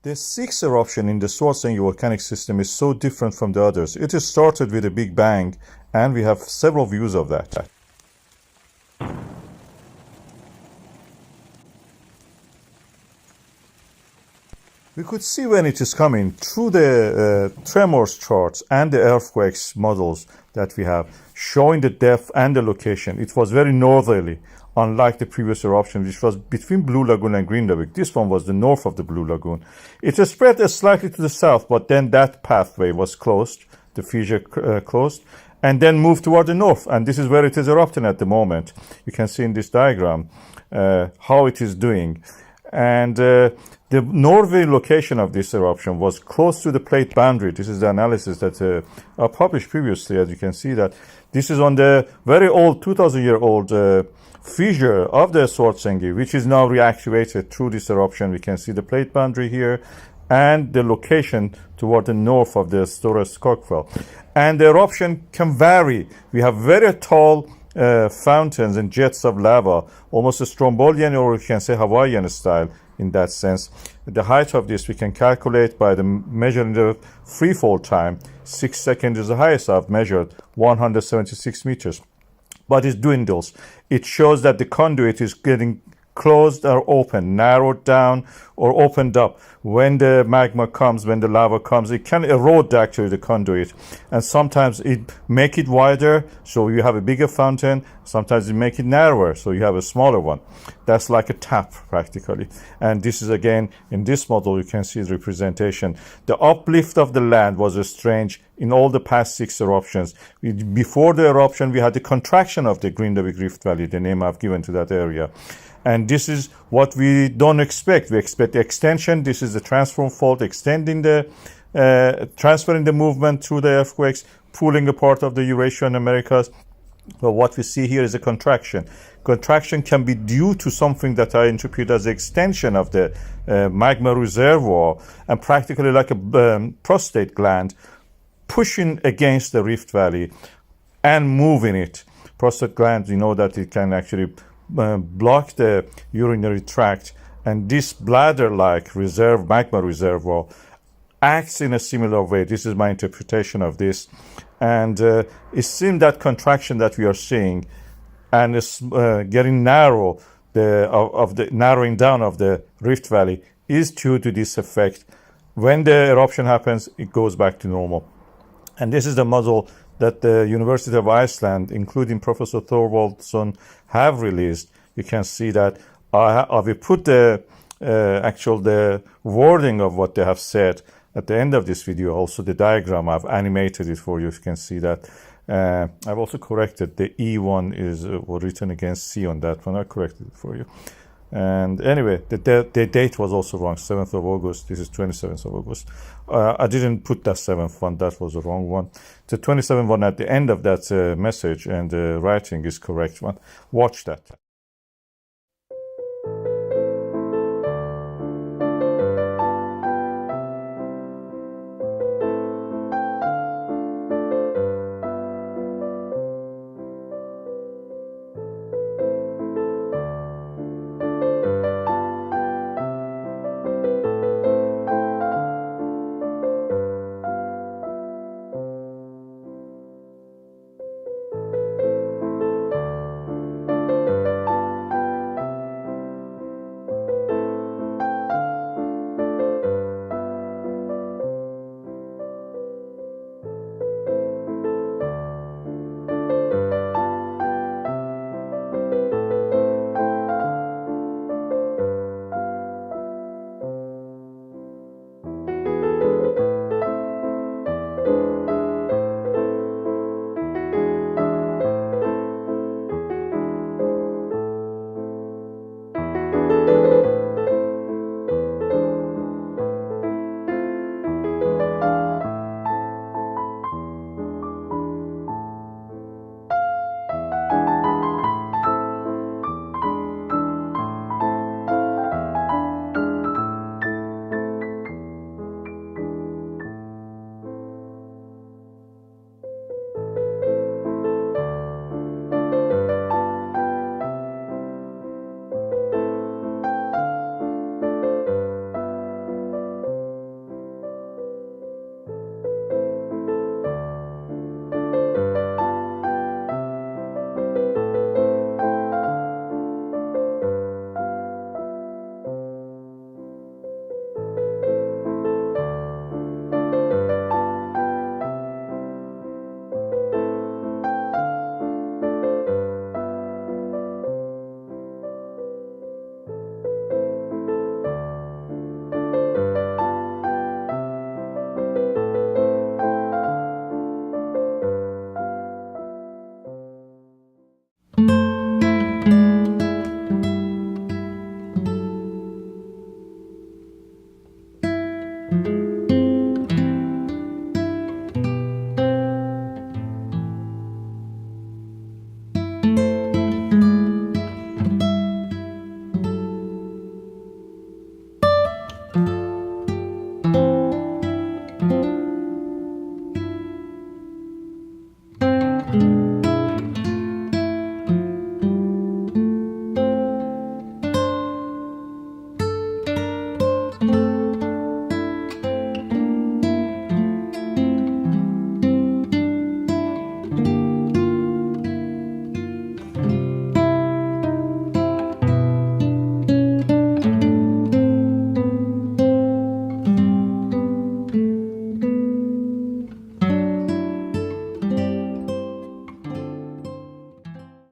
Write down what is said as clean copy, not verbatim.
The sixth eruption in the Svartsengi volcanic system is so different from the others. It is started with a big bang, and we have several views of that. We could see when it is coming through the tremors charts and the earthquakes models that we have, showing the depth and the location. It was very northerly, unlike the previous eruption, which was between Blue Lagoon and Green Lagoon. This one was the north of the Blue Lagoon. It was spread slightly to the south, but then that pathway was closed, the fissure closed, and then moved toward the north. And this is where it is erupting at the moment. You can see in this diagram how it is doing. And the northerly location of this eruption was close to the plate boundary. This is the analysis that I published previously. As you can see, that this is on the very old, 2,000-year-old fissure of the Svartsengi, which is now reactivated through this eruption. We can see the plate boundary here and the location toward the north of the Stora Skogfjell. And the eruption can vary. We have very tall fountains and jets of lava, almost a Strombolian, or you can say Hawaiian style in that sense. The height of this we can calculate by the measuring the free fall time. 6 seconds is the highest I've measured, 176 meters. But it dwindles. It shows that the conduit is getting closed or open, narrowed down or opened up. When the magma comes, when the lava comes, it can erode actually the conduit. And sometimes it make it wider, so you have a bigger fountain. Sometimes it make it narrower, so you have a smaller one. That's like a tap practically. And this is again, in this model, you can see the representation. The uplift of the land was strange in all the past 6 eruptions. Before the eruption, we had the contraction of the Green Rift Valley, the name I've given to that area. And this is what we don't expect. We expect the extension. This is the transform fault extending the, transferring the movement through the earthquakes, pulling a part of the Eurasia and Americas. But what we see here is a contraction. Contraction can be due to something that I interpret as the extension of the magma reservoir, and practically like a prostate gland pushing against the Rift Valley and moving it. Prostate gland, you know that it can actually block the urinary tract, and this bladder-like magma reservoir acts in a similar way. This is my interpretation of this, and it seems that contraction that we are seeing and it's getting narrow, the narrowing down of the Rift Valley is due to this effect. When the eruption happens, it goes back to normal. And this is the model that the University of Iceland, including Professor Thorvaldsson, have released. You can see that I will put the the wording of what they have said at the end of this video. Also the diagram, I've animated it for you. You can see that. I've also corrected the E1 is written against C on that one. I corrected it for you. And anyway, the date was also wrong, 7th of August. This is 27th of August. I didn't put that 7th one. That was the wrong one. The 27th one at the end of that message and the writing is correct one. Watch that.